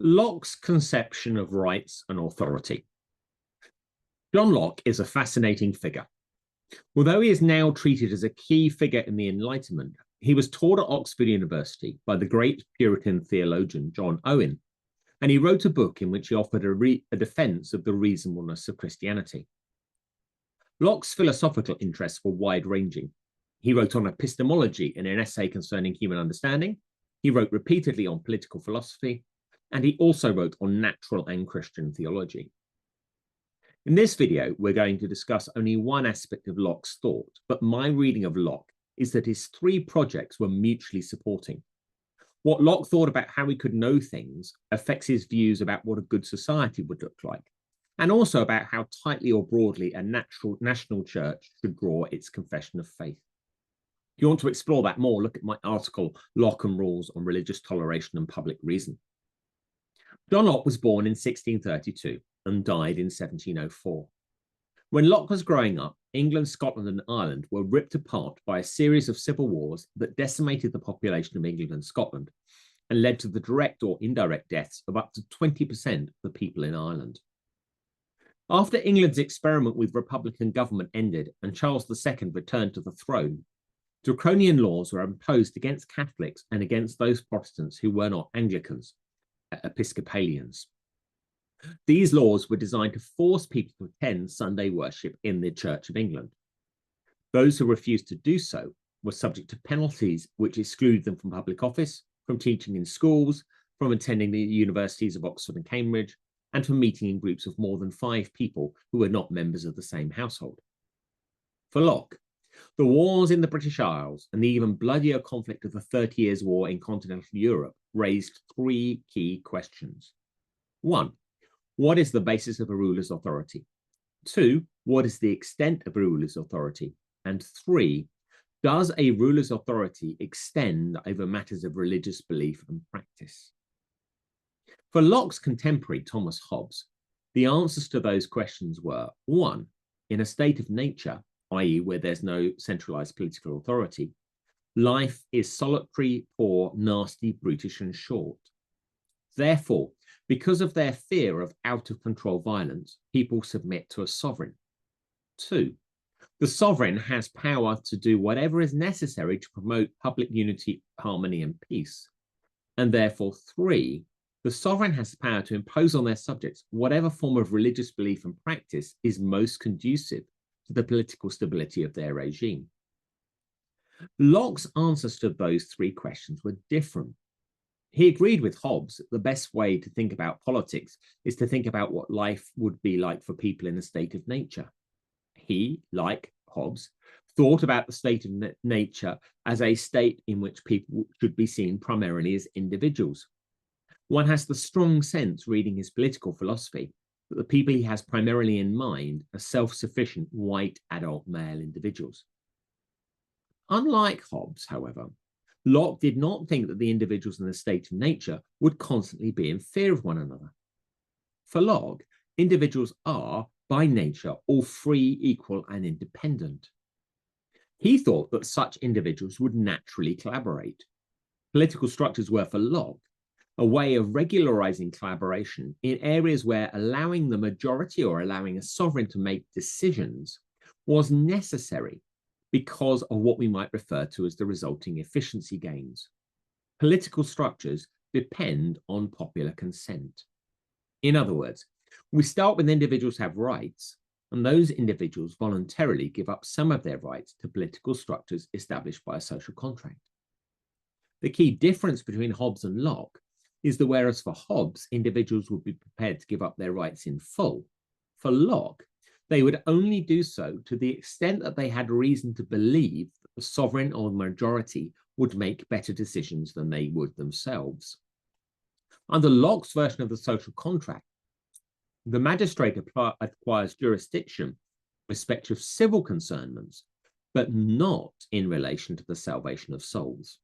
Locke's conception of rights and authority. John Locke is a fascinating figure. Although he is now treated as a key figure in the Enlightenment, he was taught at Oxford University by the great Puritan theologian John Owen, and he wrote a book in which he offered a defense of the reasonableness of Christianity. Locke's philosophical interests were wide-ranging. He wrote on epistemology in an essay concerning human understanding. He wrote repeatedly on political philosophy, and he also wrote on natural and Christian theology. In this video, we're going to discuss only one aspect of Locke's thought, but my reading of Locke is that his three projects were mutually supporting. What Locke thought about how we could know things affects his views about what a good society would look like, and also about how tightly or broadly a national church should draw its confession of faith. If you want to explore that more, look at my article, Locke and Rules on Religious Toleration and Public Reason. John Locke was born in 1632 and died in 1704. When Locke was growing up, England, Scotland, and Ireland were ripped apart by a series of civil wars that decimated the population of England and Scotland and led to the direct or indirect deaths of up to 20% of the people in Ireland. After England's experiment with republican government ended and Charles II returned to the throne, draconian laws were imposed against Catholics and against those Protestants who were not Anglicans, Episcopalians. These laws were designed to force people to attend Sunday worship in the Church of England. Those who refused to do so were subject to penalties which excluded them from public office, from teaching in schools, from attending the universities of Oxford and Cambridge, and from meeting in groups of more than 5 people who were not members of the same household. For Locke, the wars in the British Isles and the even bloodier conflict of the 30 Years' War in continental Europe raised 3 key questions. 1. What is the basis of a ruler's authority? 2. What is the extent of a ruler's authority? And 3. Does a ruler's authority extend over matters of religious belief and practice? For Locke's contemporary, Thomas Hobbes, the answers to those questions were 1. In a state of nature, i.e., where there's no centralized political authority, life is solitary, poor, nasty, brutish, and short. Therefore, because of their fear of out-of-control violence, people submit to a sovereign. 2. The sovereign has power to do whatever is necessary to promote public unity, harmony, and peace. And therefore, 3. The sovereign has the power to impose on their subjects whatever form of religious belief and practice is most conducive to the political stability of their regime. Locke's answers to those 3 questions were different. He agreed with Hobbes that the best way to think about politics is to think about what life would be like for people in a state of nature. He, like Hobbes, thought about the state of nature as a state in which people should be seen primarily as individuals. One has the strong sense, reading his political philosophy, that the people he has primarily in mind are self-sufficient white adult male individuals. Unlike Hobbes, however, Locke did not think that the individuals in the state of nature would constantly be in fear of one another. For Locke, individuals are, by nature, all free, equal, and independent. He thought that such individuals would naturally collaborate. Political structures were, for Locke, a way of regularizing collaboration in areas where allowing the majority or allowing a sovereign to make decisions was necessary because of what we might refer to as the resulting efficiency gains. Political structures depend on popular consent. In other words, we start with individuals have rights, and those individuals voluntarily give up some of their rights to political structures established by a social contract. The key difference between Hobbes and Locke is that whereas for Hobbes, individuals would be prepared to give up their rights in full, for Locke, they would only do so to the extent that they had reason to believe that the sovereign or the majority would make better decisions than they would themselves. Under Locke's version of the social contract, the magistrate acquires jurisdiction in respect of civil concernments, but not in relation to the salvation of souls.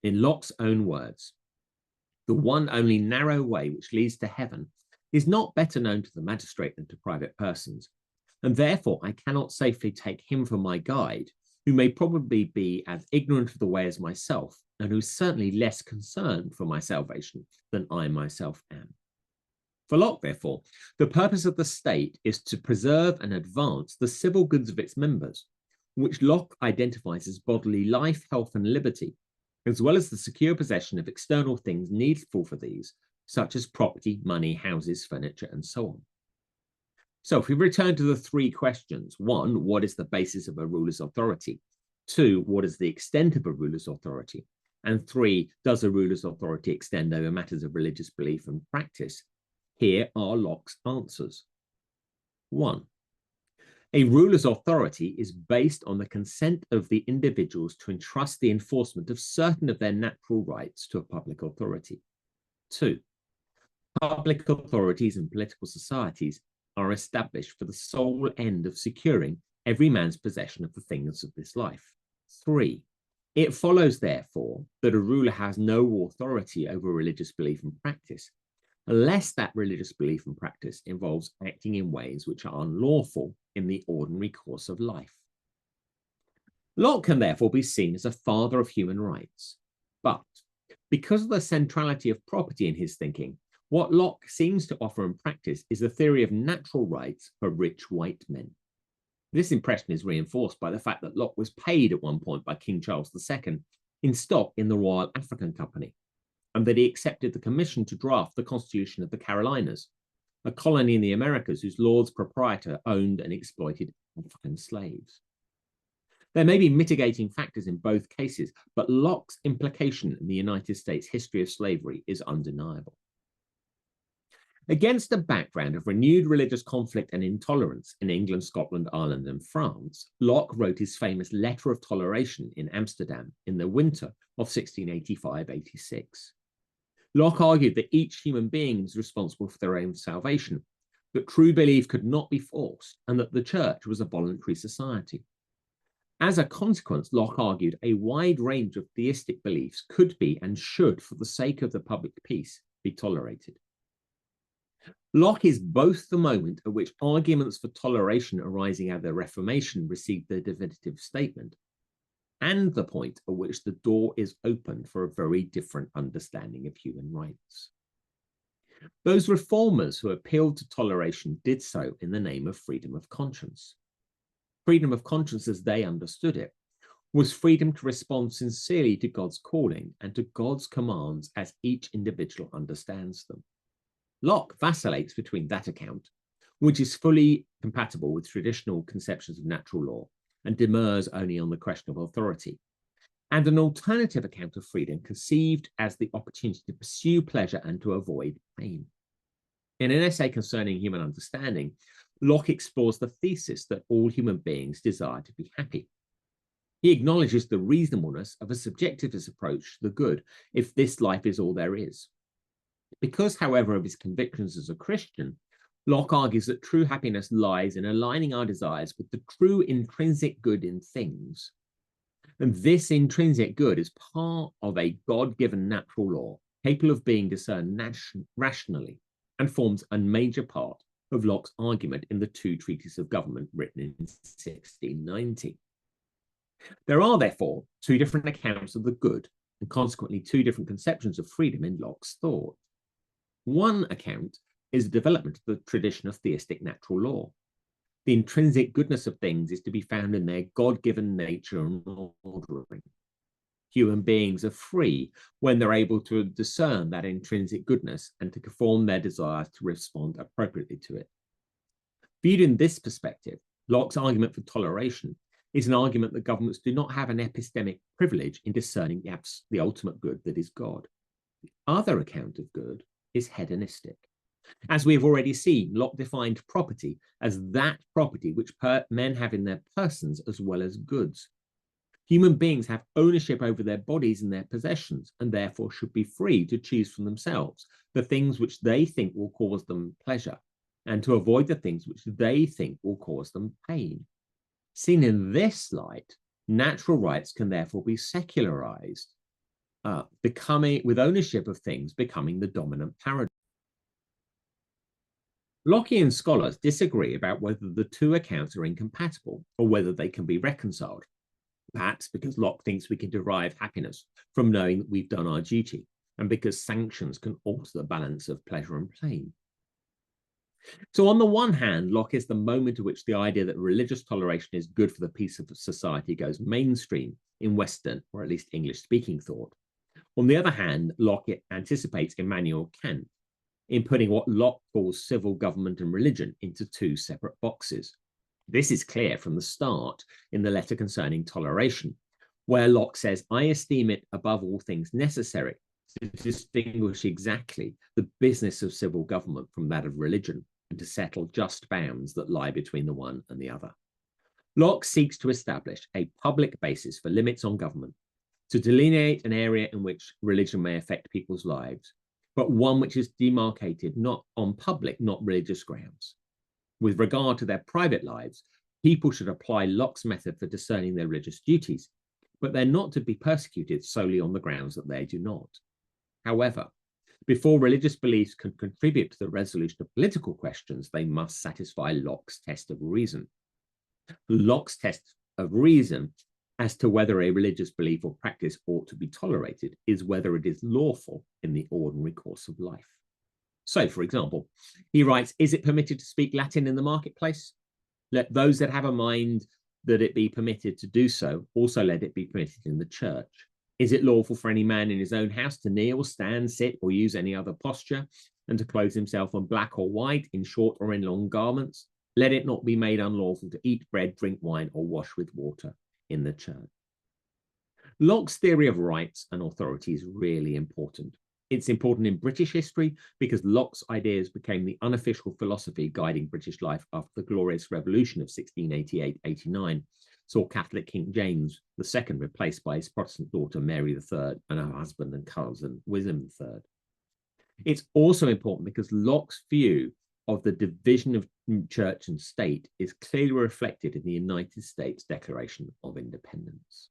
In Locke's own words, the one only narrow way which leads to heaven is not better known to the magistrate than to private persons, and therefore I cannot safely take him for my guide who may probably be as ignorant of the way as myself, and who is certainly less concerned for my salvation than I myself am. For Locke, therefore, the purpose of the state is to preserve and advance the civil goods of its members, which Locke identifies as bodily life, health, and liberty, as well as the secure possession of external things needful for these, such as property, money, houses, furniture, and so on. So if we return to the three questions: 1, what is the basis of a ruler's authority? 2, what is the extent of a ruler's authority? And 3, does a ruler's authority extend over matters of religious belief and practice? Here are Locke's answers. 1. A ruler's authority is based on the consent of the individuals to entrust the enforcement of certain of their natural rights to a public authority. 2. Public authorities and political societies are established for the sole end of securing every man's possession of the things of this life. 3. It follows, therefore, that a ruler has no authority over religious belief and practice, unless that religious belief and practice involves acting in ways which are unlawful in the ordinary course of life. Locke can therefore be seen as a father of human rights, but because of the centrality of property in his thinking, what Locke seems to offer and practice is the theory of natural rights for rich white men. This impression is reinforced by the fact that Locke was paid at one point by King Charles II in stock in the Royal African Company, and that he accepted the commission to draft the Constitution of the Carolinas, a colony in the Americas whose lord's proprietor owned and exploited African slaves. There may be mitigating factors in both cases, but Locke's implication in the United States history of slavery is undeniable. Against a background of renewed religious conflict and intolerance in England, Scotland, Ireland, and France, Locke wrote his famous Letter of Toleration in Amsterdam in the winter of 1685-86. Locke argued that each human being was responsible for their own salvation, that true belief could not be forced, and that the church was a voluntary society. As a consequence, Locke argued a wide range of theistic beliefs could be and should, for the sake of the public peace, be tolerated. Locke is both the moment at which arguments for toleration arising out of the Reformation received their definitive statement, and the point at which the door is opened for a very different understanding of human rights. Those reformers who appealed to toleration did so in the name of freedom of conscience. Freedom of conscience, as they understood it, was freedom to respond sincerely to God's calling and to God's commands as each individual understands them. Locke vacillates between that account, which is fully compatible with traditional conceptions of natural law and demurs only on the question of authority, and an alternative account of freedom conceived as the opportunity to pursue pleasure and to avoid pain. In an essay concerning human understanding, Locke explores the thesis that all human beings desire to be happy. He acknowledges the reasonableness of a subjectivist approach to the good if this life is all there is. Because, however, of his convictions as a Christian, Locke argues that true happiness lies in aligning our desires with the true intrinsic good in things. And this intrinsic good is part of a God-given natural law, capable of being discerned rationally, and forms a major part of Locke's argument in the two treatises of government written in 1690. There are, therefore, two different accounts of the good, and consequently two different conceptions of freedom in Locke's thought. One account is the development of the tradition of theistic natural law. The intrinsic goodness of things is to be found in their God-given nature and ordering. Human beings are free when they're able to discern that intrinsic goodness and to conform their desires to respond appropriately to it. Viewed in this perspective, Locke's argument for toleration is an argument that governments do not have an epistemic privilege in discerning the ultimate good that is God. The other account of good is hedonistic. As we have already seen, Locke defined property as that property which men have in their persons as well as goods. Human beings have ownership over their bodies and their possessions, and therefore should be free to choose for themselves the things which they think will cause them pleasure, and to avoid the things which they think will cause them pain. Seen in this light, natural rights can therefore be secularized, with ownership of things becoming the dominant paradigm. Lockean scholars disagree about whether the two accounts are incompatible or whether they can be reconciled. perhaps because Locke thinks we can derive happiness from knowing that we've done our duty, and because sanctions can alter the balance of pleasure and pain. So on the one hand, Locke is the moment at which the idea that religious toleration is good for the peace of society goes mainstream in Western, or at least English-speaking thought. On the other hand, Locke anticipates Immanuel Kant in putting what Locke calls civil government and religion into two separate boxes. This is clear from the start in the letter concerning toleration, where Locke says, I esteem it above all things necessary to distinguish exactly the business of civil government from that of religion, and to settle just bounds that lie between the one and the other. Locke seeks to establish a public basis for limits on government, to delineate an area in which religion may affect people's lives, but one which is demarcated not on public, not religious grounds. With regard to their private lives, people should apply Locke's method for discerning their religious duties, but they're not to be persecuted solely on the grounds that they do not. However, before religious beliefs can contribute to the resolution of political questions, they must satisfy Locke's test of reason. Locke's test of reason as to whether a religious belief or practice ought to be tolerated is whether it is lawful in the ordinary course of life. So, for example, he writes, is it permitted to speak Latin in the marketplace? Let those that have a mind that it be permitted to do so, also let it be permitted in the church. Is it lawful for any man in his own house to kneel, stand, sit, or use any other posture, and to clothe himself in black or white, in short or in long garments? Let it not be made unlawful to eat bread, drink wine, or wash with water in the church. Locke's theory of rights and authority is really important. It's important in British history because Locke's ideas became the unofficial philosophy guiding British life after the Glorious Revolution of 1688-89, saw Catholic King James II replaced by his Protestant daughter Mary III and her husband and cousin William III. It's also important because Locke's view of the division of church and state is clearly reflected in the United States Declaration of Independence.